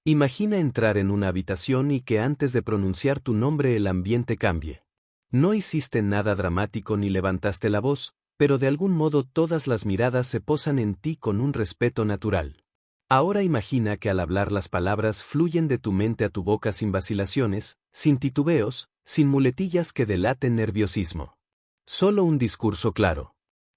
Imagina entrar en una habitación y que antes de pronunciar tu nombre el ambiente cambie. No hiciste nada dramático ni levantaste la voz, pero de algún modo todas las miradas se posan en ti con un respeto natural. Ahora imagina que al hablar las palabras fluyen de tu mente a tu boca sin vacilaciones, sin titubeos, sin muletillas que delaten nerviosismo. Solo un discurso claro.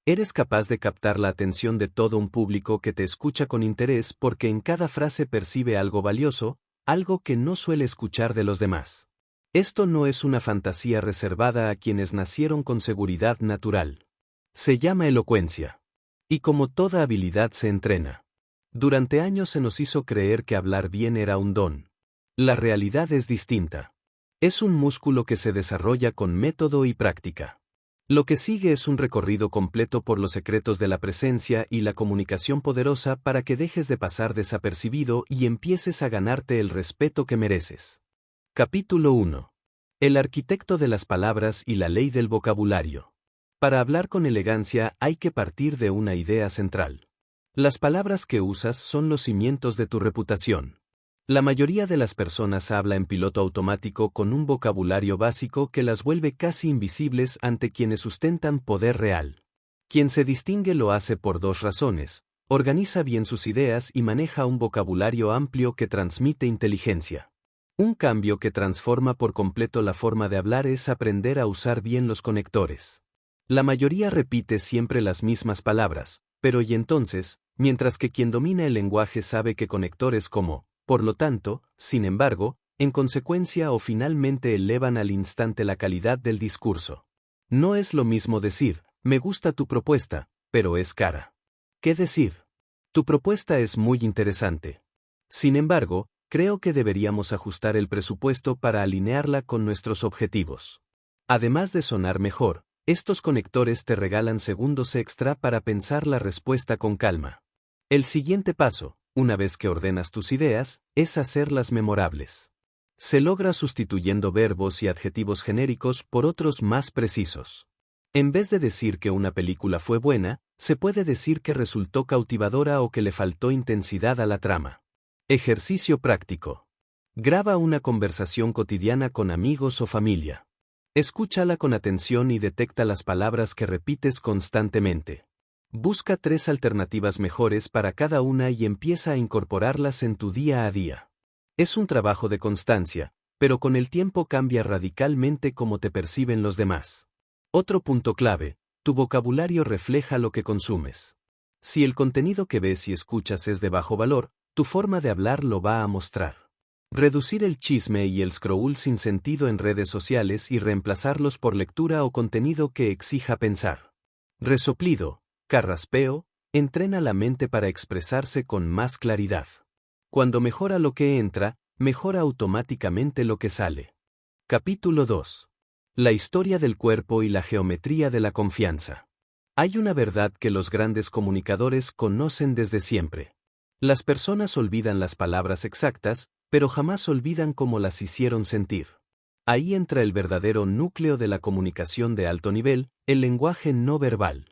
Eres capaz de captar la atención de todo un público que te escucha con interés porque en cada frase percibe algo valioso, algo que no suele escuchar de los demás. Esto no es una fantasía reservada a quienes nacieron con seguridad natural. Se llama elocuencia. Y como toda habilidad se entrena. Durante años se nos hizo creer que hablar bien era un don. La realidad es distinta. Es un músculo que se desarrolla con método y práctica. Lo que sigue es un recorrido completo por los secretos de la presencia y la comunicación poderosa para que dejes de pasar desapercibido y empieces a ganarte el respeto que mereces. Capítulo 1. El arquitecto de las palabras y la ley del vocabulario. Para hablar con elegancia hay que partir de una idea central. Las palabras que usas son los cimientos de tu reputación. La mayoría de las personas habla en piloto automático con un vocabulario básico que las vuelve casi invisibles ante quienes sustentan poder real. Quien se distingue lo hace por dos razones: organiza bien sus ideas y maneja un vocabulario amplio que transmite inteligencia. Un cambio que transforma por completo la forma de hablar es aprender a usar bien los conectores. La mayoría repite siempre las mismas palabras, pero y entonces, mientras que quien domina el lenguaje sabe que conectores como por lo tanto, sin embargo, en consecuencia o finalmente elevan al instante la calidad del discurso. No es lo mismo decir, me gusta tu propuesta, pero es cara. ¿Qué decir? Tu propuesta es muy interesante. Sin embargo, creo que deberíamos ajustar el presupuesto para alinearla con nuestros objetivos. Además de sonar mejor, estos conectores te regalan segundos extra para pensar la respuesta con calma. El siguiente paso, una vez que ordenas tus ideas, es hacerlas memorables. Se logra sustituyendo verbos y adjetivos genéricos por otros más precisos. En vez de decir que una película fue buena, se puede decir que resultó cautivadora o que le faltó intensidad a la trama. Ejercicio práctico. Graba una conversación cotidiana con amigos o familia. Escúchala con atención y detecta las palabras que repites constantemente. Busca 3 alternativas mejores para cada una y empieza a incorporarlas en tu día a día. Es un trabajo de constancia, pero con el tiempo cambia radicalmente cómo te perciben los demás. Otro punto clave: tu vocabulario refleja lo que consumes. Si el contenido que ves y escuchas es de bajo valor, tu forma de hablar lo va a mostrar. Reducir el chisme y el scroll sin sentido en redes sociales y reemplazarlos por lectura o contenido que exija pensar. Resoplido, carraspeo, entrena la mente para expresarse con más claridad. Cuando mejora lo que entra, mejora automáticamente lo que sale. Capítulo 2. La historia del cuerpo y la geometría de la confianza. Hay una verdad que los grandes comunicadores conocen desde siempre. Las personas olvidan las palabras exactas, pero jamás olvidan cómo las hicieron sentir. Ahí entra el verdadero núcleo de la comunicación de alto nivel, el lenguaje no verbal.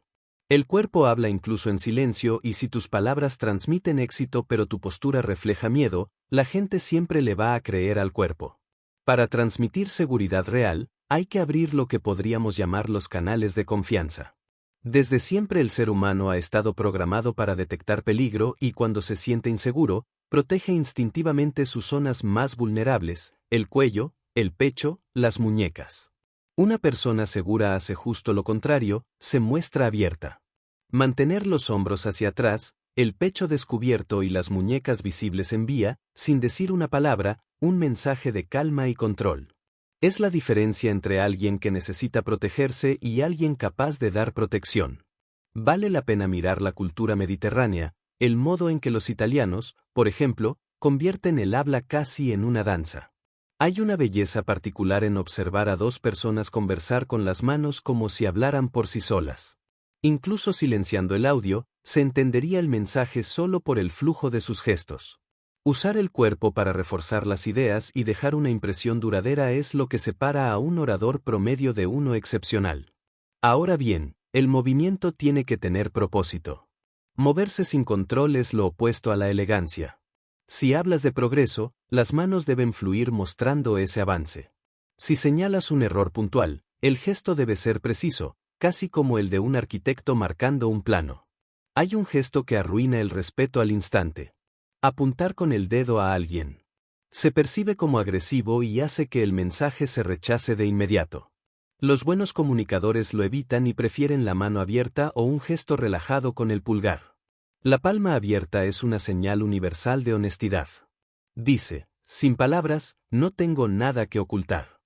El cuerpo habla incluso en silencio y si tus palabras transmiten éxito pero tu postura refleja miedo, la gente siempre le va a creer al cuerpo. Para transmitir seguridad real, hay que abrir lo que podríamos llamar los canales de confianza. Desde siempre el ser humano ha estado programado para detectar peligro y cuando se siente inseguro, protege instintivamente sus zonas más vulnerables, el cuello, el pecho, las muñecas. Una persona segura hace justo lo contrario, se muestra abierta. Mantener los hombros hacia atrás, el pecho descubierto y las muñecas visibles envía, sin decir una palabra, un mensaje de calma y control. Es la diferencia entre alguien que necesita protegerse y alguien capaz de dar protección. Vale la pena mirar la cultura mediterránea, el modo en que los italianos, por ejemplo, convierten el habla casi en una danza. Hay una belleza particular en observar a dos personas conversar con las manos como si hablaran por sí solas. Incluso silenciando el audio, se entendería el mensaje solo por el flujo de sus gestos. Usar el cuerpo para reforzar las ideas y dejar una impresión duradera es lo que separa a un orador promedio de uno excepcional. Ahora bien, el movimiento tiene que tener propósito. Moverse sin control es lo opuesto a la elegancia. Si hablas de progreso, las manos deben fluir mostrando ese avance. Si señalas un error puntual, el gesto debe ser preciso, casi como el de un arquitecto marcando un plano. Hay un gesto que arruina el respeto al instante. Apuntar con el dedo a alguien. Se percibe como agresivo y hace que el mensaje se rechace de inmediato. Los buenos comunicadores lo evitan y prefieren la mano abierta o un gesto relajado con el pulgar. La palma abierta es una señal universal de honestidad. Dice, sin palabras, no tengo nada que ocultar.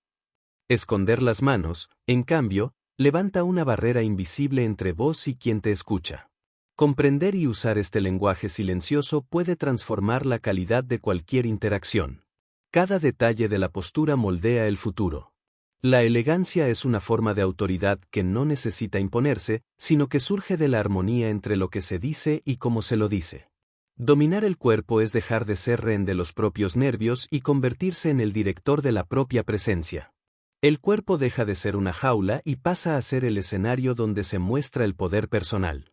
Esconder las manos, en cambio, levanta una barrera invisible entre vos y quien te escucha. Comprender y usar este lenguaje silencioso puede transformar la calidad de cualquier interacción. Cada detalle de la postura moldea el futuro. La elegancia es una forma de autoridad que no necesita imponerse, sino que surge de la armonía entre lo que se dice y cómo se lo dice. Dominar el cuerpo es dejar de ser rehén de los propios nervios y convertirse en el director de la propia presencia. El cuerpo deja de ser una jaula y pasa a ser el escenario donde se muestra el poder personal.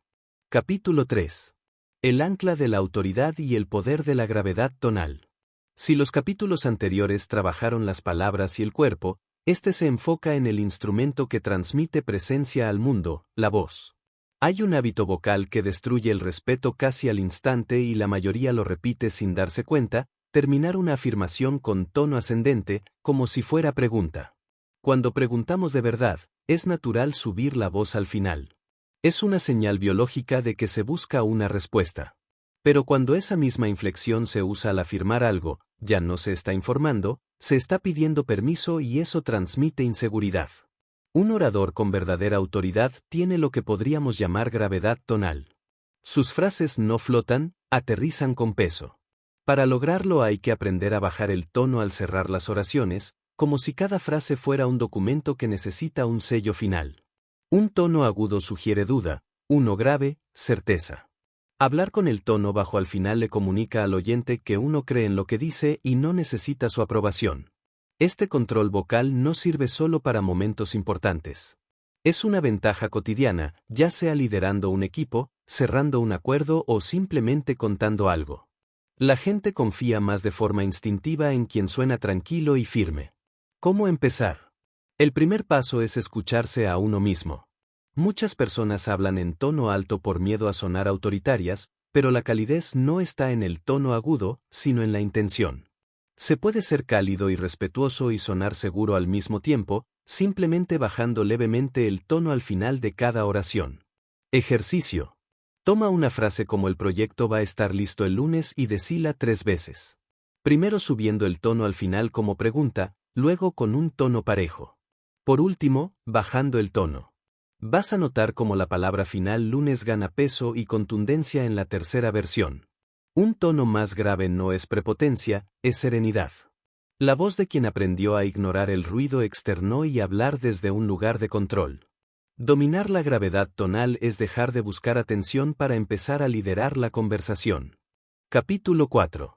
Capítulo 3. El ancla de la autoridad y el poder de la gravedad tonal. Si los capítulos anteriores trabajaron las palabras y el cuerpo, este se enfoca en el instrumento que transmite presencia al mundo, la voz. Hay un hábito vocal que destruye el respeto casi al instante y la mayoría lo repite sin darse cuenta, terminar una afirmación con tono ascendente, como si fuera pregunta. Cuando preguntamos de verdad, es natural subir la voz al final. Es una señal biológica de que se busca una respuesta. Pero cuando esa misma inflexión se usa al afirmar algo, ya no se está informando, se está pidiendo permiso y eso transmite inseguridad. Un orador con verdadera autoridad tiene lo que podríamos llamar gravedad tonal. Sus frases no flotan, aterrizan con peso. Para lograrlo hay que aprender a bajar el tono al cerrar las oraciones, como si cada frase fuera un documento que necesita un sello final. Un tono agudo sugiere duda, uno grave, certeza. Hablar con el tono bajo al final le comunica al oyente que uno cree en lo que dice y no necesita su aprobación. Este control vocal no sirve solo para momentos importantes. Es una ventaja cotidiana, ya sea liderando un equipo, cerrando un acuerdo o simplemente contando algo. La gente confía más de forma instintiva en quien suena tranquilo y firme. ¿Cómo empezar? El primer paso es escucharse a uno mismo. Muchas personas hablan en tono alto por miedo a sonar autoritarias, pero la calidez no está en el tono agudo, sino en la intención. Se puede ser cálido y respetuoso y sonar seguro al mismo tiempo, simplemente bajando levemente el tono al final de cada oración. Ejercicio. Toma una frase como el proyecto va a estar listo el lunes y decila 3 veces. Primero subiendo el tono al final como pregunta, luego con un tono parejo. Por último, bajando el tono. Vas a notar cómo la palabra final lunes gana peso y contundencia en la tercera versión. Un tono más grave no es prepotencia, es serenidad. La voz de quien aprendió a ignorar el ruido externo y hablar desde un lugar de control. Dominar la gravedad tonal es dejar de buscar atención para empezar a liderar la conversación. Capítulo 4.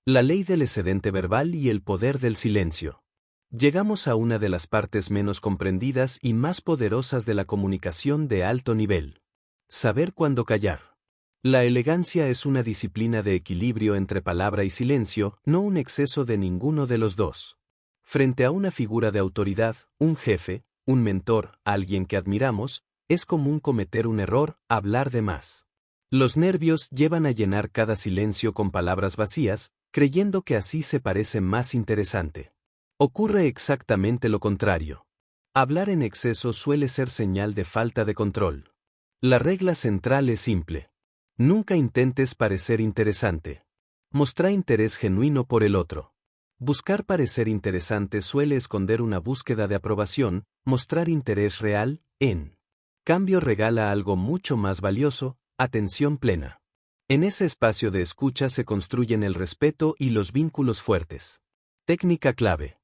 La ley del excedente verbal y el poder del silencio. Llegamos a una de las partes menos comprendidas y más poderosas de la comunicación de alto nivel. Saber cuándo callar. La elegancia es una disciplina de equilibrio entre palabra y silencio, no un exceso de ninguno de los dos. Frente a una figura de autoridad, un jefe, un mentor, alguien que admiramos, es común cometer un error, hablar de más. Los nervios llevan a llenar cada silencio con palabras vacías, creyendo que así se parece más interesante. Ocurre exactamente lo contrario. Hablar en exceso suele ser señal de falta de control. La regla central es simple. Nunca intentes parecer interesante. Mostrá interés genuino por el otro. Buscar parecer interesante suele esconder una búsqueda de aprobación, mostrar interés real, en cambio regala algo mucho más valioso, atención plena. En ese espacio de escucha se construyen el respeto y los vínculos fuertes. Técnica clave.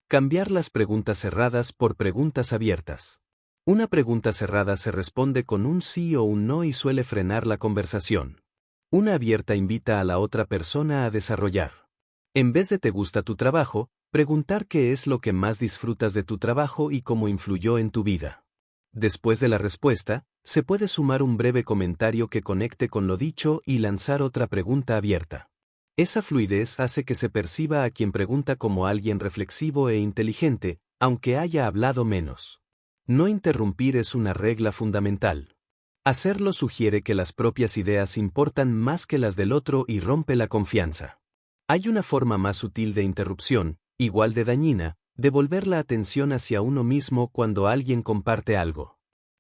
Cambiar las preguntas cerradas por preguntas abiertas. Una pregunta cerrada se responde con un sí o un no y suele frenar la conversación. Una abierta invita a la otra persona a desarrollar. En vez de ¿te gusta tu trabajo?, preguntar qué es lo que más disfrutas de tu trabajo y cómo influyó en tu vida. Después de la respuesta, se puede sumar un breve comentario que conecte con lo dicho y lanzar otra pregunta abierta. Esa fluidez hace que se perciba a quien pregunta como alguien reflexivo e inteligente, aunque haya hablado menos. No interrumpir es una regla fundamental. Hacerlo sugiere que las propias ideas importan más que las del otro y rompe la confianza. Hay una forma más sutil de interrupción, igual de dañina, de volver la atención hacia uno mismo cuando alguien comparte algo.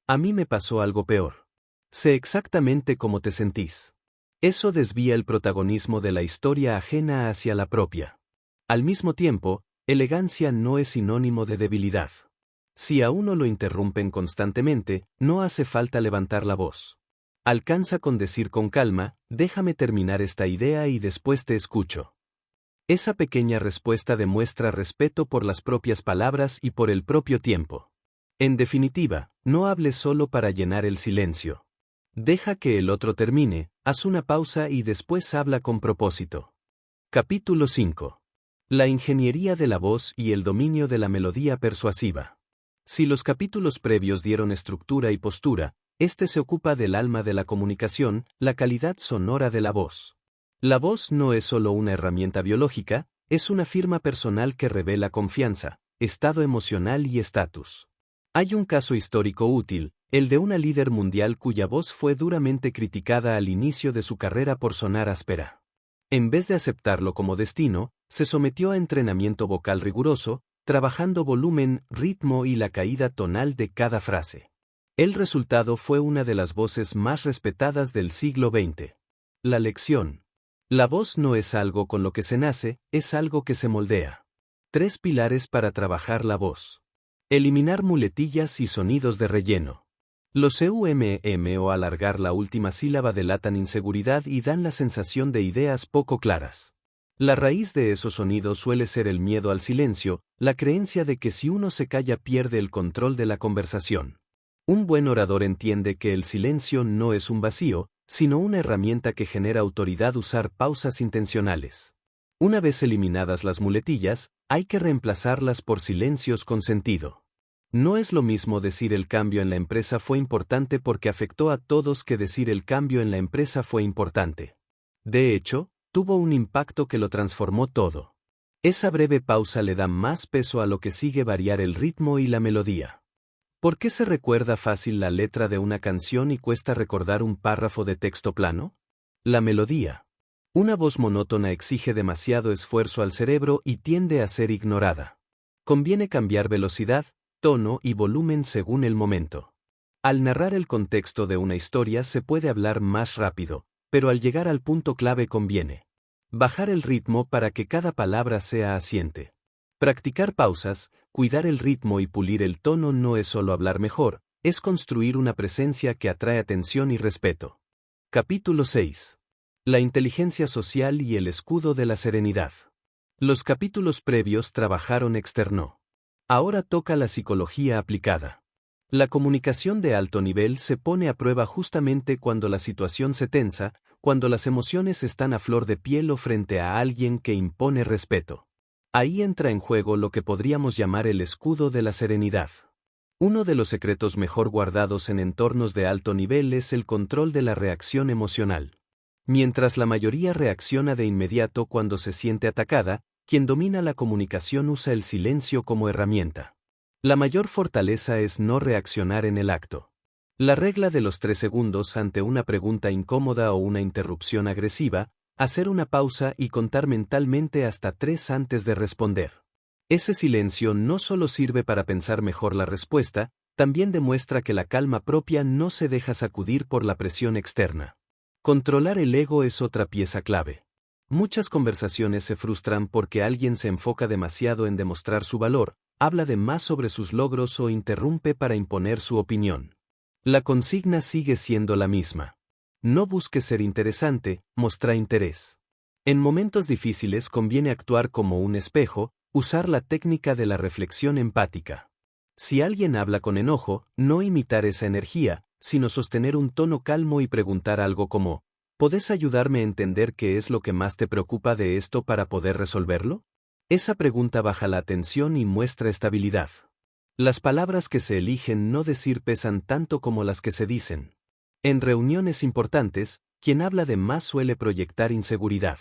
A mí me pasó algo peor. Sé exactamente cómo te sentís. Eso desvía el protagonismo de la historia ajena hacia la propia. Al mismo tiempo, elegancia no es sinónimo de debilidad. Si a uno lo interrumpen constantemente, no hace falta levantar la voz. Alcanza con decir con calma, déjame terminar esta idea y después te escucho. Esa pequeña respuesta demuestra respeto por las propias palabras y por el propio tiempo. En definitiva, no hables solo para llenar el silencio. Deja que el otro termine, haz una pausa y después habla con propósito. Capítulo 5. La ingeniería de la voz y el dominio de la melodía persuasiva. Si los capítulos previos dieron estructura y postura, este se ocupa del alma de la comunicación, la calidad sonora de la voz. La voz no es solo una herramienta biológica, es una firma personal que revela confianza, estado emocional y estatus. Hay un caso histórico útil, el de una líder mundial cuya voz fue duramente criticada al inicio de su carrera por sonar áspera. En vez de aceptarlo como destino, se sometió a entrenamiento vocal riguroso, trabajando volumen, ritmo y la caída tonal de cada frase. El resultado fue una de las voces más respetadas del siglo XX. La lección. La voz no es algo con lo que se nace, es algo que se moldea. 3 pilares para trabajar la voz. Eliminar muletillas y sonidos de relleno. Los EUMM o alargar la última sílaba delatan inseguridad y dan la sensación de ideas poco claras. La raíz de esos sonidos suele ser el miedo al silencio, la creencia de que si uno se calla pierde el control de la conversación. Un buen orador entiende que el silencio no es un vacío, sino una herramienta que genera autoridad. Usar pausas intencionales. Una vez eliminadas las muletillas, hay que reemplazarlas por silencios con sentido. No es lo mismo decir el cambio en la empresa fue importante porque afectó a todos que decir el cambio en la empresa fue importante. De hecho, tuvo un impacto que lo transformó todo. Esa breve pausa le da más peso a lo que sigue. Variar el ritmo y la melodía. ¿Por qué se recuerda fácil la letra de una canción y cuesta recordar un párrafo de texto plano? La melodía. Una voz monótona exige demasiado esfuerzo al cerebro y tiende a ser ignorada. Conviene cambiar velocidad, tono y volumen según el momento. Al narrar el contexto de una historia se puede hablar más rápido, pero al llegar al punto clave conviene bajar el ritmo para que cada palabra sea asiente. Practicar pausas, cuidar el ritmo y pulir el tono no es solo hablar mejor, es construir una presencia que atrae atención y respeto. Capítulo 6. La inteligencia social y el escudo de la serenidad. Los capítulos previos trabajaron externo. Ahora toca la psicología aplicada. La comunicación de alto nivel se pone a prueba justamente cuando la situación se tensa, cuando las emociones están a flor de piel o frente a alguien que impone respeto. Ahí entra en juego lo que podríamos llamar el escudo de la serenidad. Uno de los secretos mejor guardados en entornos de alto nivel es el control de la reacción emocional. Mientras la mayoría reacciona de inmediato cuando se siente atacada, quien domina la comunicación usa el silencio como herramienta. La mayor fortaleza es no reaccionar en el acto. La regla de los 3 segundos ante una pregunta incómoda o una interrupción agresiva, hacer una pausa y contar mentalmente hasta 3 antes de responder. Ese silencio no solo sirve para pensar mejor la respuesta, también demuestra que la calma propia no se deja sacudir por la presión externa. Controlar el ego es otra pieza clave. Muchas conversaciones se frustran porque alguien se enfoca demasiado en demostrar su valor, habla de más sobre sus logros o interrumpe para imponer su opinión. La consigna sigue siendo la misma. No busques ser interesante, muestra interés. En momentos difíciles conviene actuar como un espejo, usar la técnica de la reflexión empática. Si alguien habla con enojo, no imitar esa energía, sino sostener un tono calmo y preguntar algo como, ¿podés ayudarme a entender qué es lo que más te preocupa de esto para poder resolverlo? Esa pregunta baja la tensión y muestra estabilidad. Las palabras que se eligen no decir pesan tanto como las que se dicen. En reuniones importantes, quien habla de más suele proyectar inseguridad.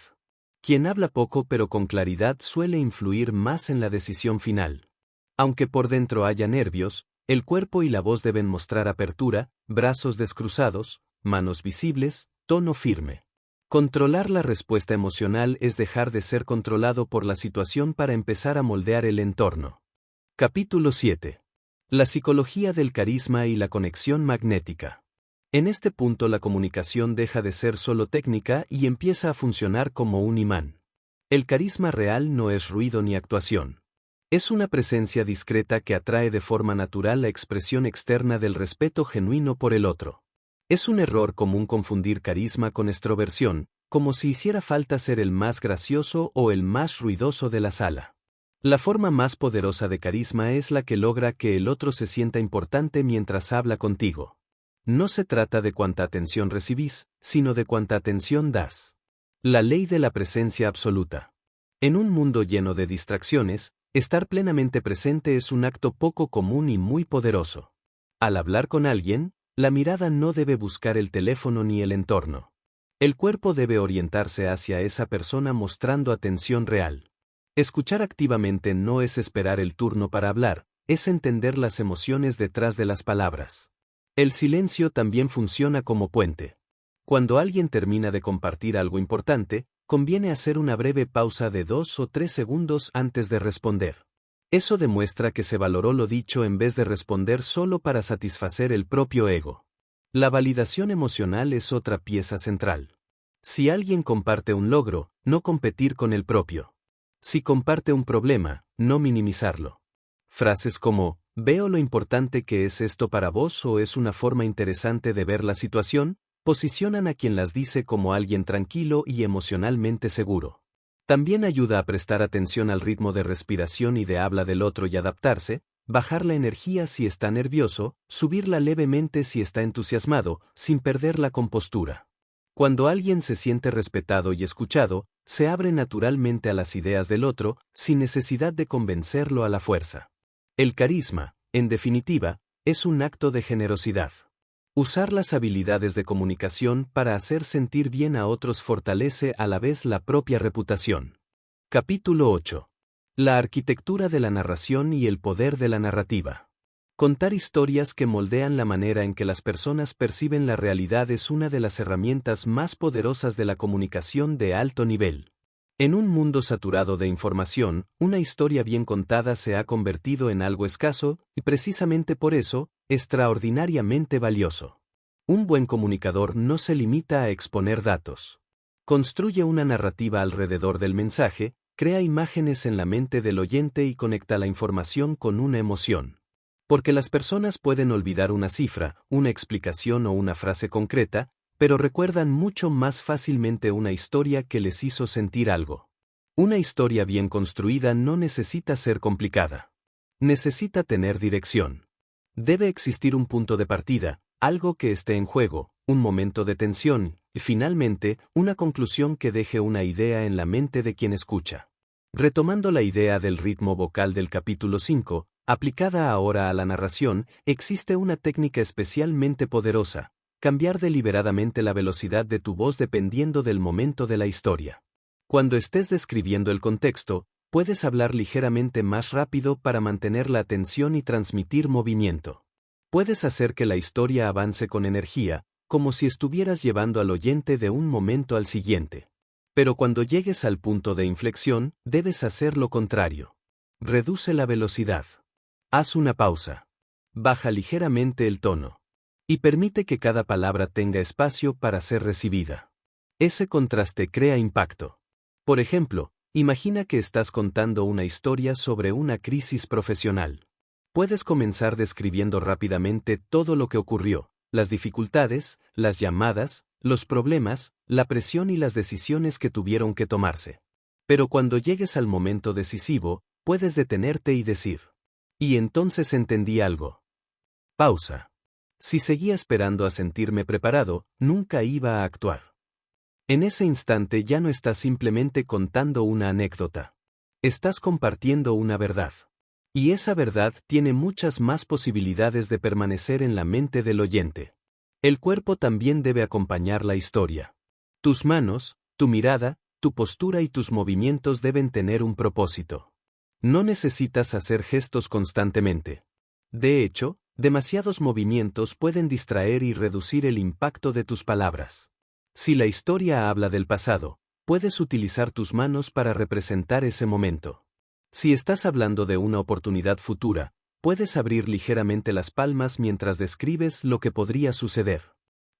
Quien habla poco pero con claridad suele influir más en la decisión final. Aunque por dentro haya nervios, el cuerpo y la voz deben mostrar apertura, brazos descruzados, manos visibles, tono firme. Controlar la respuesta emocional es dejar de ser controlado por la situación para empezar a moldear el entorno. Capítulo 7. La psicología del carisma y la conexión magnética. En este punto la comunicación deja de ser solo técnica y empieza a funcionar como un imán. El carisma real no es ruido ni actuación. Es una presencia discreta que atrae de forma natural la expresión externa del respeto genuino por el otro. Es un error común confundir carisma con extroversión, como si hiciera falta ser el más gracioso o el más ruidoso de la sala. La forma más poderosa de carisma es la que logra que el otro se sienta importante mientras habla contigo. No se trata de cuánta atención recibís, sino de cuánta atención das. La ley de la presencia absoluta. En un mundo lleno de distracciones, estar plenamente presente es un acto poco común y muy poderoso. Al hablar con alguien, la mirada no debe buscar el teléfono ni el entorno. El cuerpo debe orientarse hacia esa persona mostrando atención real. Escuchar activamente no es esperar el turno para hablar, es entender las emociones detrás de las palabras. El silencio también funciona como puente. Cuando alguien termina de compartir algo importante, conviene hacer una breve pausa de 2 o 3 segundos antes de responder. Eso demuestra que se valoró lo dicho en vez de responder solo para satisfacer el propio ego. La validación emocional es otra pieza central. Si alguien comparte un logro, no competir con el propio. Si comparte un problema, no minimizarlo. Frases como, veo lo importante que es esto para vos o es una forma interesante de ver la situación, posicionan a quien las dice como alguien tranquilo y emocionalmente seguro. También ayuda a prestar atención al ritmo de respiración y de habla del otro y adaptarse, bajar la energía si está nervioso, subirla levemente si está entusiasmado, sin perder la compostura. Cuando alguien se siente respetado y escuchado, se abre naturalmente a las ideas del otro, sin necesidad de convencerlo a la fuerza. El carisma, en definitiva, es un acto de generosidad. Usar las habilidades de comunicación para hacer sentir bien a otros fortalece a la vez la propia reputación. Capítulo 8. La arquitectura de la narración y el poder de la narrativa. Contar historias que moldean la manera en que las personas perciben la realidad es una de las herramientas más poderosas de la comunicación de alto nivel. En un mundo saturado de información, una historia bien contada se ha convertido en algo escaso, y precisamente por eso, extraordinariamente valioso. Un buen comunicador no se limita a exponer datos. Construye una narrativa alrededor del mensaje, crea imágenes en la mente del oyente y conecta la información con una emoción. Porque las personas pueden olvidar una cifra, una explicación o una frase concreta, pero recuerdan mucho más fácilmente una historia que les hizo sentir algo. Una historia bien construida no necesita ser complicada. Necesita tener dirección. Debe existir un punto de partida, algo que esté en juego, un momento de tensión, y finalmente, una conclusión que deje una idea en la mente de quien escucha. Retomando la idea del ritmo vocal del capítulo 5, aplicada ahora a la narración, existe una técnica especialmente poderosa: cambiar deliberadamente la velocidad de tu voz dependiendo del momento de la historia. Cuando estés describiendo el contexto, puedes hablar ligeramente más rápido para mantener la atención y transmitir movimiento. Puedes hacer que la historia avance con energía, como si estuvieras llevando al oyente de un momento al siguiente. Pero cuando llegues al punto de inflexión, debes hacer lo contrario. Reduce la velocidad. Haz una pausa. Baja ligeramente el tono. Y permite que cada palabra tenga espacio para ser recibida. Ese contraste crea impacto. Por ejemplo, imagina que estás contando una historia sobre una crisis profesional. Puedes comenzar describiendo rápidamente todo lo que ocurrió, las dificultades, las llamadas, los problemas, la presión y las decisiones que tuvieron que tomarse. Pero cuando llegues al momento decisivo, puedes detenerte y decir: y entonces entendí algo. Pausa. Si seguía esperando a sentirme preparado, nunca iba a actuar. En ese instante ya no estás simplemente contando una anécdota. Estás compartiendo una verdad. Y esa verdad tiene muchas más posibilidades de permanecer en la mente del oyente. El cuerpo también debe acompañar la historia. Tus manos, tu mirada, tu postura y tus movimientos deben tener un propósito. No necesitas hacer gestos constantemente. De hecho, demasiados movimientos pueden distraer y reducir el impacto de tus palabras. Si la historia habla del pasado, puedes utilizar tus manos para representar ese momento. Si estás hablando de una oportunidad futura, puedes abrir ligeramente las palmas mientras describes lo que podría suceder.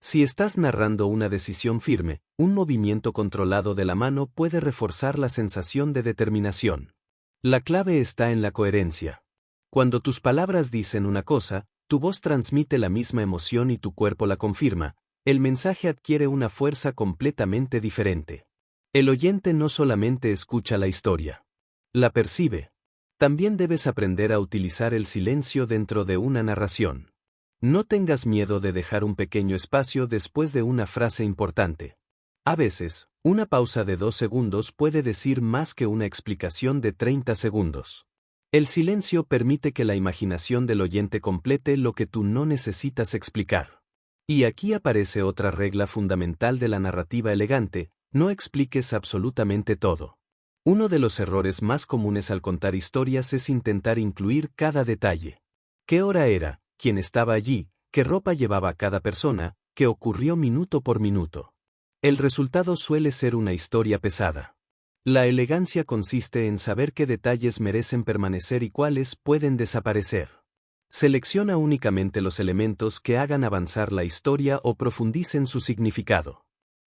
Si estás narrando una decisión firme, un movimiento controlado de la mano puede reforzar la sensación de determinación. La clave está en la coherencia. Cuando tus palabras dicen una cosa, tu voz transmite la misma emoción y tu cuerpo la confirma, el mensaje adquiere una fuerza completamente diferente. El oyente no solamente escucha la historia, la percibe. También debes aprender a utilizar el silencio dentro de una narración. No tengas miedo de dejar un pequeño espacio después de una frase importante. A veces, una pausa de 2 segundos puede decir más que una explicación de 30 segundos. El silencio permite que la imaginación del oyente complete lo que tú no necesitas explicar. Y aquí aparece otra regla fundamental de la narrativa elegante: no expliques absolutamente todo. Uno de los errores más comunes al contar historias es intentar incluir cada detalle. ¿Qué hora era? ¿Quién estaba allí? ¿Qué ropa llevaba cada persona? ¿Qué ocurrió minuto por minuto? El resultado suele ser una historia pesada. La elegancia consiste en saber qué detalles merecen permanecer y cuáles pueden desaparecer. Selecciona únicamente los elementos que hagan avanzar la historia o profundicen su significado.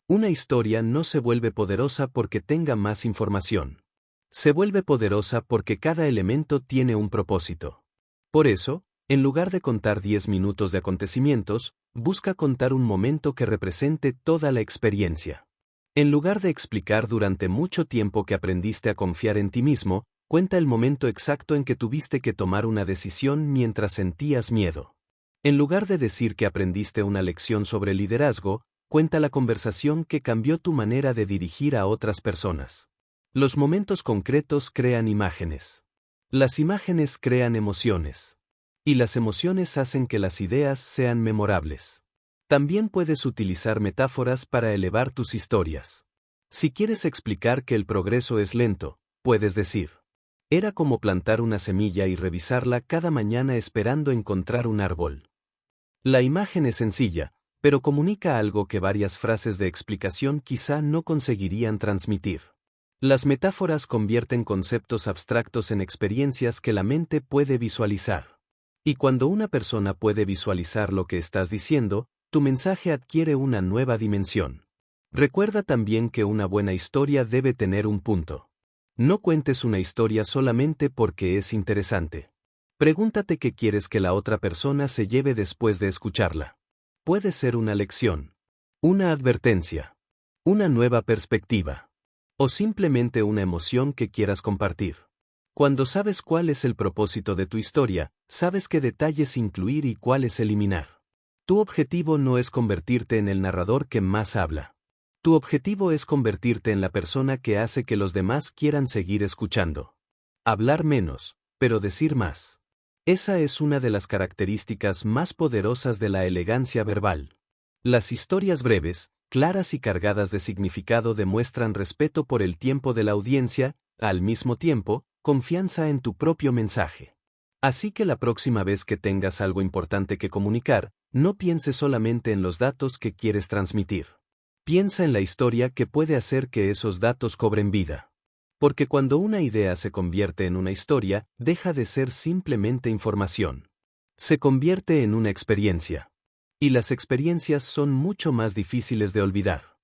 Una historia no se vuelve poderosa porque tenga más información. Se vuelve poderosa porque cada elemento tiene un propósito. Por eso, en lugar de contar 10 minutos de acontecimientos, busca contar un momento que represente toda la experiencia. En lugar de explicar durante mucho tiempo que aprendiste a confiar en ti mismo, cuenta el momento exacto en que tuviste que tomar una decisión mientras sentías miedo. En lugar de decir que aprendiste una lección sobre liderazgo, cuenta la conversación que cambió tu manera de dirigir a otras personas. Los momentos concretos crean imágenes. Las imágenes crean emociones. Y las emociones hacen que las ideas sean memorables. También puedes utilizar metáforas para elevar tus historias. Si quieres explicar que el progreso es lento, puedes decir: era como plantar una semilla y revisarla cada mañana esperando encontrar un árbol. La imagen es sencilla, pero comunica algo que varias frases de explicación quizá no conseguirían transmitir. Las metáforas convierten conceptos abstractos en experiencias que la mente puede visualizar. Y cuando una persona puede visualizar lo que estás diciendo, tu mensaje adquiere una nueva dimensión. Recuerda también que una buena historia debe tener un punto. No cuentes una historia solamente porque es interesante. Pregúntate qué quieres que la otra persona se lleve después de escucharla. Puede ser una lección, una advertencia, una nueva perspectiva, o simplemente una emoción que quieras compartir. Cuando sabes cuál es el propósito de tu historia, sabes qué detalles incluir y cuáles eliminar. Tu objetivo no es convertirte en el narrador que más habla. Tu objetivo es convertirte en la persona que hace que los demás quieran seguir escuchando. Hablar menos, pero decir más. Esa es una de las características más poderosas de la elegancia verbal. Las historias breves, claras y cargadas de significado demuestran respeto por el tiempo de la audiencia, al mismo tiempo, confianza en tu propio mensaje. Así que la próxima vez que tengas algo importante que comunicar, no pienses solamente en los datos que quieres transmitir. Piensa en la historia que puede hacer que esos datos cobren vida. Porque cuando una idea se convierte en una historia, deja de ser simplemente información. Se convierte en una experiencia. Y las experiencias son mucho más difíciles de olvidar.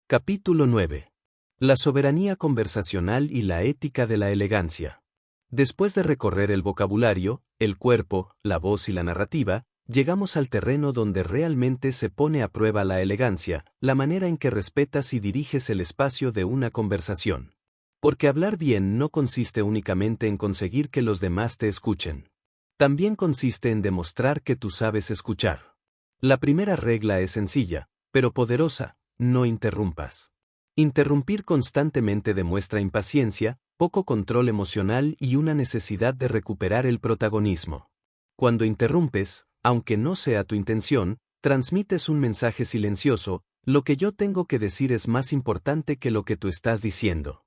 Capítulo 9. La soberanía conversacional y la ética de la elegancia. Después de recorrer el vocabulario, el cuerpo, la voz y la narrativa, llegamos al terreno donde realmente se pone a prueba la elegancia, la manera en que respetas y diriges el espacio de una conversación. Porque hablar bien no consiste únicamente en conseguir que los demás te escuchen. También consiste en demostrar que tú sabes escuchar. La primera regla es sencilla, pero poderosa: no interrumpas. Interrumpir constantemente demuestra impaciencia, poco control emocional y una necesidad de recuperar el protagonismo. Cuando interrumpes, aunque no sea tu intención, transmites un mensaje silencioso: Lo que yo tengo que decir es más importante que lo que tú estás diciendo.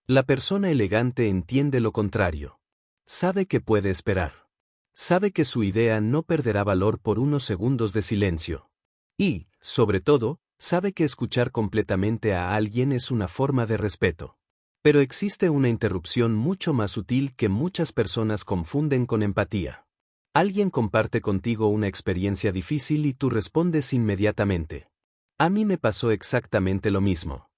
La persona elegante entiende lo contrario. Sabe que puede esperar. Sabe que su idea no perderá valor por unos segundos de silencio. Y, sobre todo, sabe que escuchar completamente a alguien es una forma de respeto. Pero existe una interrupción mucho más sutil que muchas personas confunden con empatía. Alguien comparte contigo una experiencia difícil y tú respondes inmediatamente. A mí me pasó exactamente lo mismo.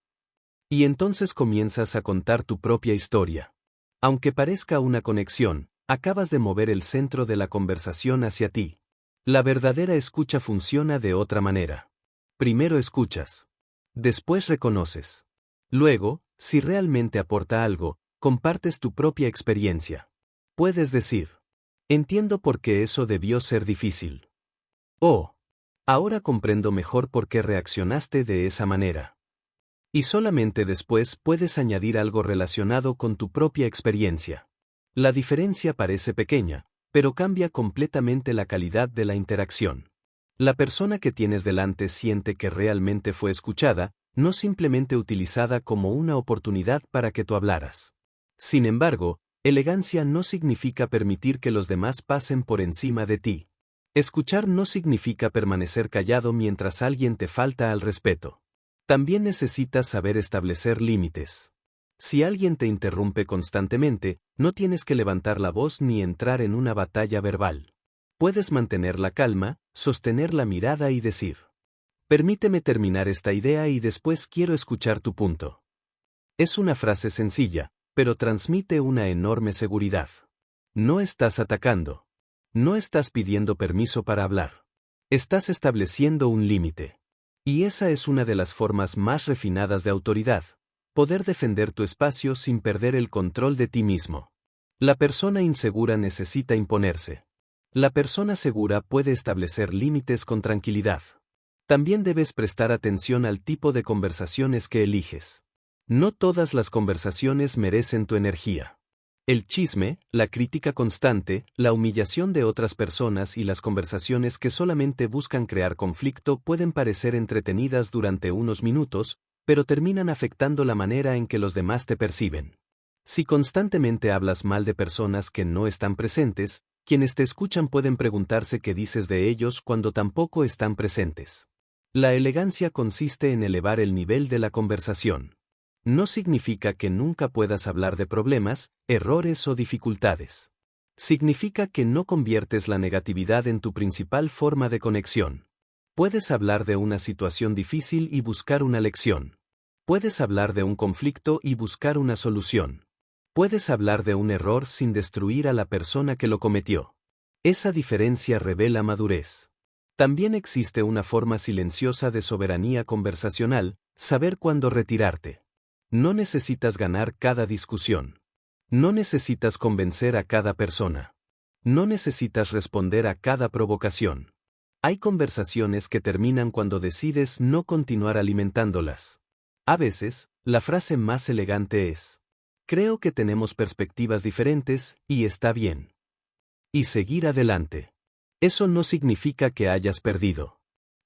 Y entonces comienzas a contar tu propia historia. Aunque parezca una conexión, acabas de mover el centro de la conversación hacia ti. La verdadera escucha funciona de otra manera. Primero escuchas. Después reconoces. Luego, si realmente aporta algo, compartes tu propia experiencia. Puedes decir: entiendo por qué eso debió ser difícil. Oh, ahora comprendo mejor por qué reaccionaste de esa manera. Y solamente después puedes añadir algo relacionado con tu propia experiencia. La diferencia parece pequeña, pero cambia completamente la calidad de la interacción. La persona que tienes delante siente que realmente fue escuchada, no simplemente utilizada como una oportunidad para que tú hablaras. Sin embargo, elegancia no significa permitir que los demás pasen por encima de ti. Escuchar no significa permanecer callado mientras alguien te falta al respeto. También necesitas saber establecer límites. Si alguien te interrumpe constantemente, no tienes que levantar la voz ni entrar en una batalla verbal. Puedes mantener la calma, sostener la mirada y decir: permíteme terminar esta idea y después quiero escuchar tu punto. Es una frase sencilla, pero transmite una enorme seguridad. No estás atacando. No estás pidiendo permiso para hablar. Estás estableciendo un límite. Y esa es una de las formas más refinadas de autoridad: poder defender tu espacio sin perder el control de ti mismo. La persona insegura necesita imponerse. La persona segura puede establecer límites con tranquilidad. También debes prestar atención al tipo de conversaciones que eliges. No todas las conversaciones merecen tu energía. El chisme, la crítica constante, la humillación de otras personas y las conversaciones que solamente buscan crear conflicto pueden parecer entretenidas durante unos minutos, pero terminan afectando la manera en que los demás te perciben. Si constantemente hablas mal de personas que no están presentes, quienes te escuchan pueden preguntarse qué dices de ellos cuando tampoco están presentes. La elegancia consiste en elevar el nivel de la conversación. No significa que nunca puedas hablar de problemas, errores o dificultades. Significa que no conviertes la negatividad en tu principal forma de conexión. Puedes hablar de una situación difícil y buscar una lección. Puedes hablar de un conflicto y buscar una solución. Puedes hablar de un error sin destruir a la persona que lo cometió. Esa diferencia revela madurez. También existe una forma silenciosa de soberanía conversacional: saber cuándo retirarte. No necesitas ganar cada discusión. No necesitas convencer a cada persona. No necesitas responder a cada provocación. Hay conversaciones que terminan cuando decides no continuar alimentándolas. A veces, la frase más elegante es: creo que tenemos perspectivas diferentes, y está bien. Y seguir adelante. Eso no significa que hayas perdido.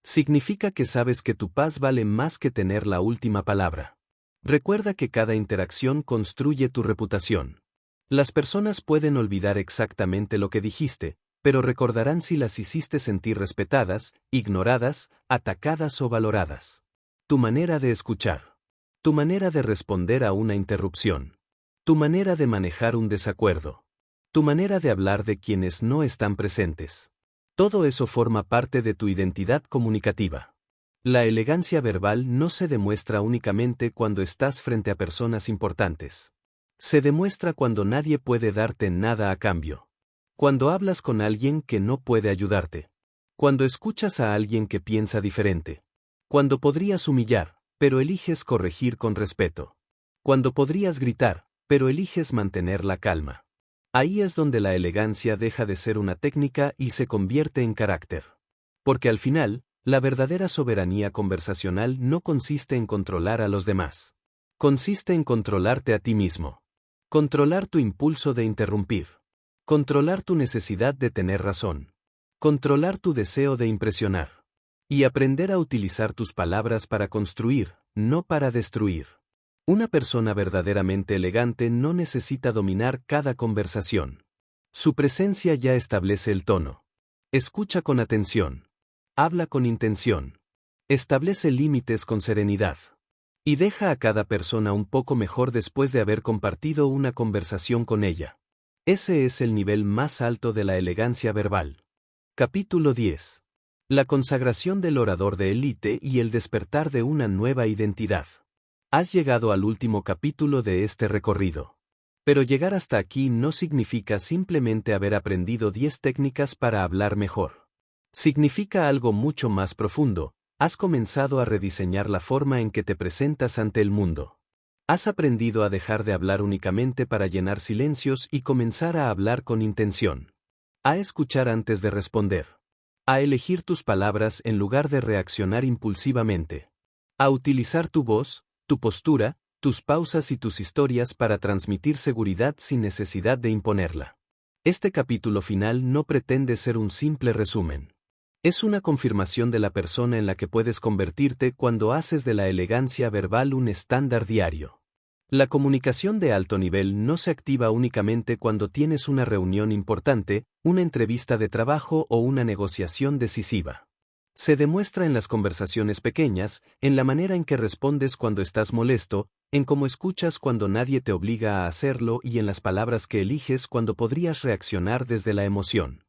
Significa que sabes que tu paz vale más que tener la última palabra. Recuerda que cada interacción construye tu reputación. Las personas pueden olvidar exactamente lo que dijiste, pero recordarán si las hiciste sentir respetadas, ignoradas, atacadas o valoradas. Tu manera de escuchar. Tu manera de responder a una interrupción. Tu manera de manejar un desacuerdo. Tu manera de hablar de quienes no están presentes. Todo eso forma parte de tu identidad comunicativa. La elegancia verbal no se demuestra únicamente cuando estás frente a personas importantes. Se demuestra cuando nadie puede darte nada a cambio. Cuando hablas con alguien que no puede ayudarte. Cuando escuchas a alguien que piensa diferente. Cuando podrías humillar, pero eliges corregir con respeto. Cuando podrías gritar, pero eliges mantener la calma. Ahí es donde la elegancia deja de ser una técnica y se convierte en carácter. Porque al final, la verdadera soberanía conversacional no consiste en controlar a los demás. Consiste en controlarte a ti mismo. Controlar tu impulso de interrumpir. Controlar tu necesidad de tener razón. Controlar tu deseo de impresionar. Y aprender a utilizar tus palabras para construir, no para destruir. Una persona verdaderamente elegante no necesita dominar cada conversación. Su presencia ya establece el tono. Escucha con atención. Habla con intención. Establece límites con serenidad. Y deja a cada persona un poco mejor después de haber compartido una conversación con ella. Ese es el nivel más alto de la elegancia verbal. Capítulo 10. La consagración del orador de élite y el despertar de una nueva identidad. Has llegado al último capítulo de este recorrido. Pero llegar hasta aquí no significa simplemente haber aprendido 10 técnicas para hablar mejor. Significa algo mucho más profundo. Has comenzado a rediseñar la forma en que te presentas ante el mundo. Has aprendido a dejar de hablar únicamente para llenar silencios y comenzar a hablar con intención. A escuchar antes de responder. A elegir tus palabras en lugar de reaccionar impulsivamente. A utilizar tu voz, tu postura, tus pausas y tus historias para transmitir seguridad sin necesidad de imponerla. Este capítulo final no pretende ser un simple resumen. Es una confirmación de la persona en la que puedes convertirte cuando haces de la elegancia verbal un estándar diario. La comunicación de alto nivel no se activa únicamente cuando tienes una reunión importante, una entrevista de trabajo o una negociación decisiva. Se demuestra en las conversaciones pequeñas, en la manera en que respondes cuando estás molesto, en cómo escuchas cuando nadie te obliga a hacerlo y en las palabras que eliges cuando podrías reaccionar desde la emoción.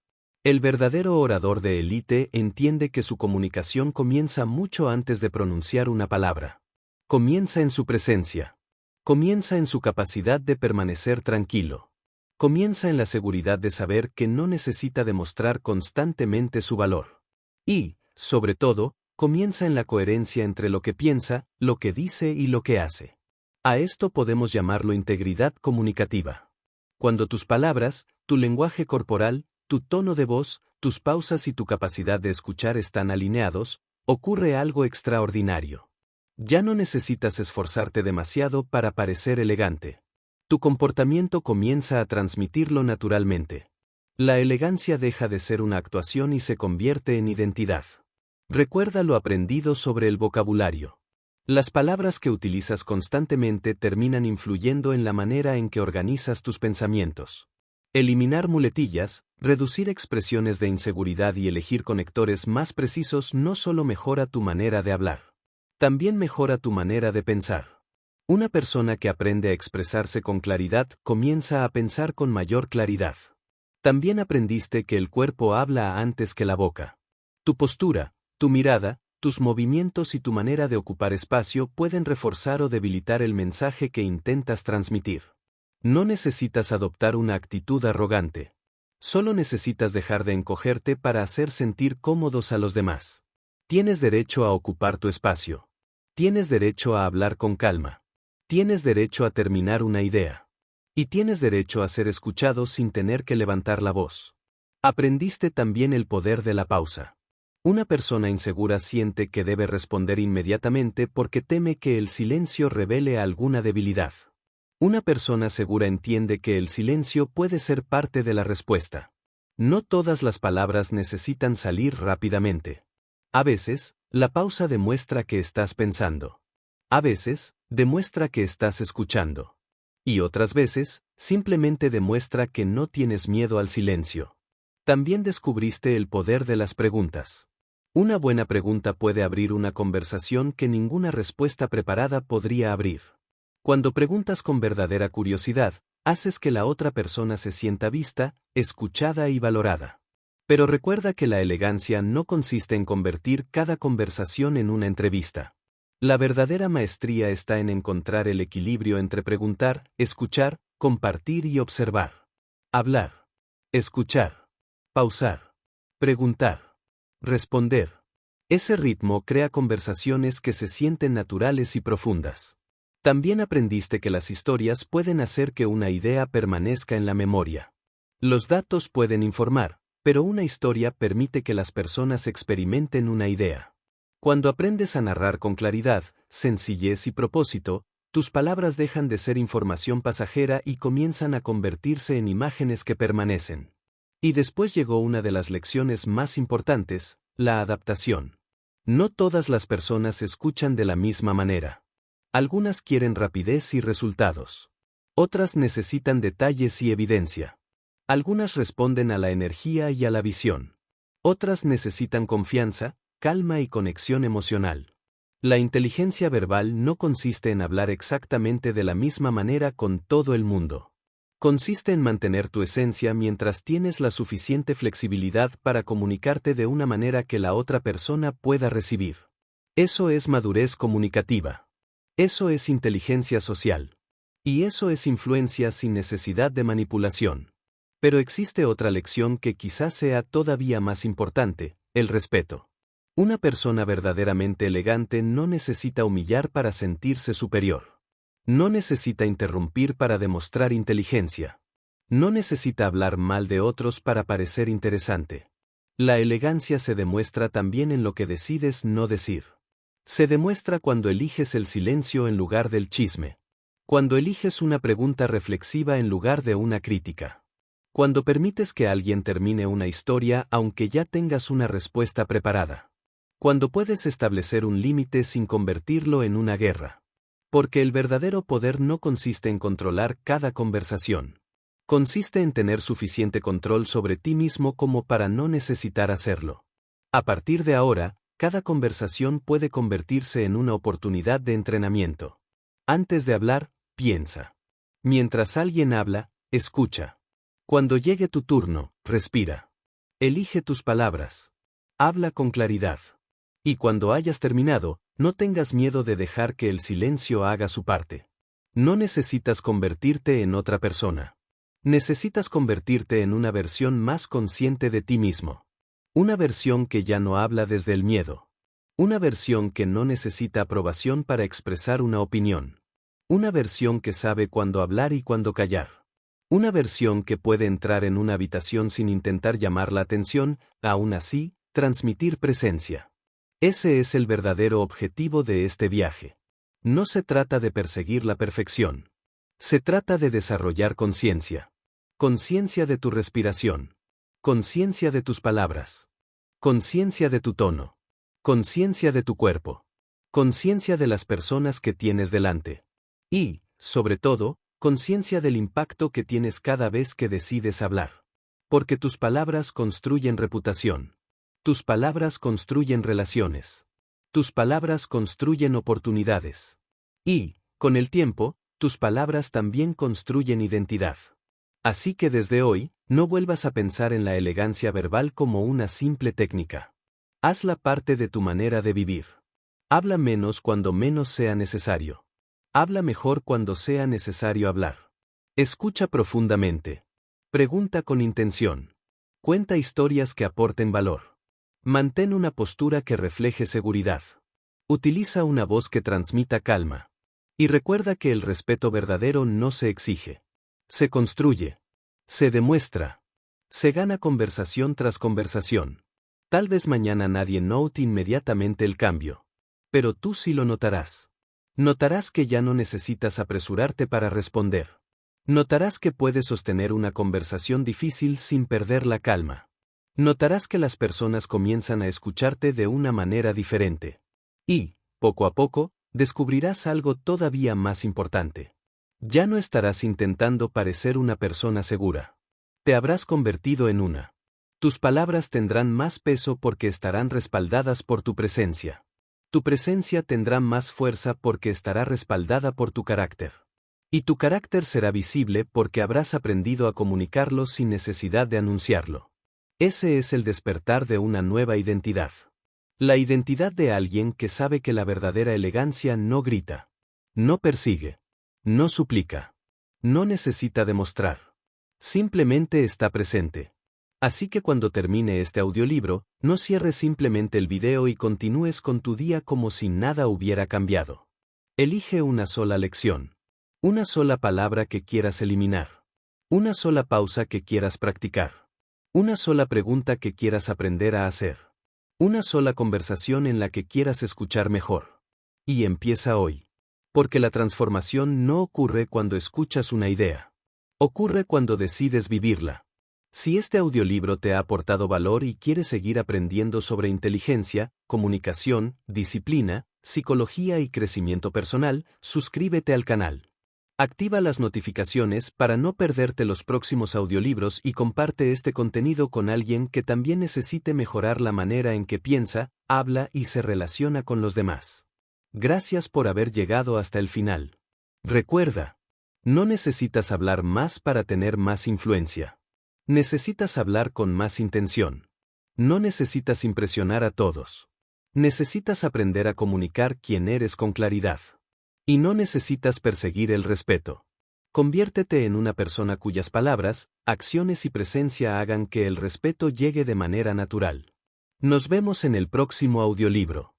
El verdadero orador de élite entiende que su comunicación comienza mucho antes de pronunciar una palabra. Comienza en su presencia. Comienza en su capacidad de permanecer tranquilo. Comienza en la seguridad de saber que no necesita demostrar constantemente su valor. Y, sobre todo, comienza en la coherencia entre lo que piensa, lo que dice y lo que hace. A esto podemos llamarlo integridad comunicativa. Cuando tus palabras, tu lenguaje corporal, tu tono de voz, tus pausas y tu capacidad de escuchar están alineados, ocurre algo extraordinario. Ya no necesitas esforzarte demasiado para parecer elegante. Tu comportamiento comienza a transmitirlo naturalmente. La elegancia deja de ser una actuación y se convierte en identidad. Recuerda lo aprendido sobre el vocabulario. Las palabras que utilizas constantemente terminan influyendo en la manera en que organizas tus pensamientos. Eliminar muletillas, reducir expresiones de inseguridad y elegir conectores más precisos no solo mejora tu manera de hablar. También mejora tu manera de pensar. Una persona que aprende a expresarse con claridad comienza a pensar con mayor claridad. También aprendiste que el cuerpo habla antes que la boca. Tu postura, tu mirada, tus movimientos y tu manera de ocupar espacio pueden reforzar o debilitar el mensaje que intentas transmitir. No necesitas adoptar una actitud arrogante. Solo necesitas dejar de encogerte para hacer sentir cómodos a los demás. Tienes derecho a ocupar tu espacio. Tienes derecho a hablar con calma. Tienes derecho a terminar una idea. Y tienes derecho a ser escuchado sin tener que levantar la voz. Aprendiste también el poder de la pausa. Una persona insegura siente que debe responder inmediatamente porque teme que el silencio revele alguna debilidad. Una persona segura entiende que el silencio puede ser parte de la respuesta. No todas las palabras necesitan salir rápidamente. A veces, la pausa demuestra que estás pensando. A veces, demuestra que estás escuchando. Y otras veces, simplemente demuestra que no tienes miedo al silencio. También descubriste el poder de las preguntas. Una buena pregunta puede abrir una conversación que ninguna respuesta preparada podría abrir. Cuando preguntas con verdadera curiosidad, haces que la otra persona se sienta vista, escuchada y valorada. Pero recuerda que la elegancia no consiste en convertir cada conversación en una entrevista. La verdadera maestría está en encontrar el equilibrio entre preguntar, escuchar, compartir y observar. Hablar. Escuchar. Pausar. Preguntar. Responder. Ese ritmo crea conversaciones que se sienten naturales y profundas. También aprendiste que las historias pueden hacer que una idea permanezca en la memoria. Los datos pueden informar, pero una historia permite que las personas experimenten una idea. Cuando aprendes a narrar con claridad, sencillez y propósito, tus palabras dejan de ser información pasajera y comienzan a convertirse en imágenes que permanecen. Y después llegó una de las lecciones más importantes, la adaptación. No todas las personas escuchan de la misma manera. Algunas quieren rapidez y resultados. Otras necesitan detalles y evidencia. Algunas responden a la energía y a la visión. Otras necesitan confianza, calma y conexión emocional. La inteligencia verbal no consiste en hablar exactamente de la misma manera con todo el mundo. Consiste en mantener tu esencia mientras tienes la suficiente flexibilidad para comunicarte de una manera que la otra persona pueda recibir. Eso es madurez comunicativa. Eso es inteligencia social. Y eso es influencia sin necesidad de manipulación. Pero existe otra lección que quizás sea todavía más importante: el respeto. Una persona verdaderamente elegante no necesita humillar para sentirse superior. No necesita interrumpir para demostrar inteligencia. No necesita hablar mal de otros para parecer interesante. La elegancia se demuestra también en lo que decides no decir. Se demuestra cuando eliges el silencio en lugar del chisme. Cuando eliges una pregunta reflexiva en lugar de una crítica. Cuando permites que alguien termine una historia aunque ya tengas una respuesta preparada. Cuando puedes establecer un límite sin convertirlo en una guerra. Porque el verdadero poder no consiste en controlar cada conversación. Consiste en tener suficiente control sobre ti mismo como para no necesitar hacerlo. A partir de ahora, cada conversación puede convertirse en una oportunidad de entrenamiento. Antes de hablar, piensa. Mientras alguien habla, escucha. Cuando llegue tu turno, respira. Elige tus palabras. Habla con claridad. Y cuando hayas terminado, no tengas miedo de dejar que el silencio haga su parte. No necesitas convertirte en otra persona. Necesitas convertirte en una versión más consciente de ti mismo. Una versión que ya no habla desde el miedo. Una versión que no necesita aprobación para expresar una opinión. Una versión que sabe cuándo hablar y cuándo callar. Una versión que puede entrar en una habitación sin intentar llamar la atención, aún así, transmitir presencia. Ese es el verdadero objetivo de este viaje. No se trata de perseguir la perfección. Se trata de desarrollar conciencia. Conciencia de tu respiración. Conciencia de tus palabras. Conciencia de tu tono. Conciencia de tu cuerpo. Conciencia de las personas que tienes delante. Y, sobre todo, conciencia del impacto que tienes cada vez que decides hablar. Porque tus palabras construyen reputación. Tus palabras construyen relaciones. Tus palabras construyen oportunidades. Y, con el tiempo, tus palabras también construyen identidad. Así que desde hoy, no vuelvas a pensar en la elegancia verbal como una simple técnica. Hazla parte de tu manera de vivir. Habla menos cuando menos sea necesario. Habla mejor cuando sea necesario hablar. Escucha profundamente. Pregunta con intención. Cuenta historias que aporten valor. Mantén una postura que refleje seguridad. Utiliza una voz que transmita calma. Y recuerda que el respeto verdadero no se exige. Se construye. Se demuestra. Se gana conversación tras conversación. Tal vez mañana nadie note inmediatamente el cambio. Pero tú sí lo notarás. Notarás que ya no necesitas apresurarte para responder. Notarás que puedes sostener una conversación difícil sin perder la calma. Notarás que las personas comienzan a escucharte de una manera diferente. Y, poco a poco, descubrirás algo todavía más importante. Ya no estarás intentando parecer una persona segura. Te habrás convertido en una. Tus palabras tendrán más peso porque estarán respaldadas por tu presencia. Tu presencia tendrá más fuerza porque estará respaldada por tu carácter. Y tu carácter será visible porque habrás aprendido a comunicarlo sin necesidad de anunciarlo. Ese es el despertar de una nueva identidad. La identidad de alguien que sabe que la verdadera elegancia no grita. No persigue. No suplica. No necesita demostrar. Simplemente está presente. Así que cuando termine este audiolibro, no cierres simplemente el video y continúes con tu día como si nada hubiera cambiado. Elige una sola lección. Una sola palabra que quieras eliminar. Una sola pausa que quieras practicar. Una sola pregunta que quieras aprender a hacer. Una sola conversación en la que quieras escuchar mejor. Y empieza hoy. Porque la transformación no ocurre cuando escuchas una idea. Ocurre cuando decides vivirla. Si este audiolibro te ha aportado valor y quieres seguir aprendiendo sobre inteligencia, comunicación, disciplina, psicología y crecimiento personal, suscríbete al canal. Activa las notificaciones para no perderte los próximos audiolibros y comparte este contenido con alguien que también necesite mejorar la manera en que piensa, habla y se relaciona con los demás. Gracias por haber llegado hasta el final. Recuerda, no necesitas hablar más para tener más influencia. Necesitas hablar con más intención. No necesitas impresionar a todos. Necesitas aprender a comunicar quién eres con claridad. Y no necesitas perseguir el respeto. Conviértete en una persona cuyas palabras, acciones y presencia hagan que el respeto llegue de manera natural. Nos vemos en el próximo audiolibro.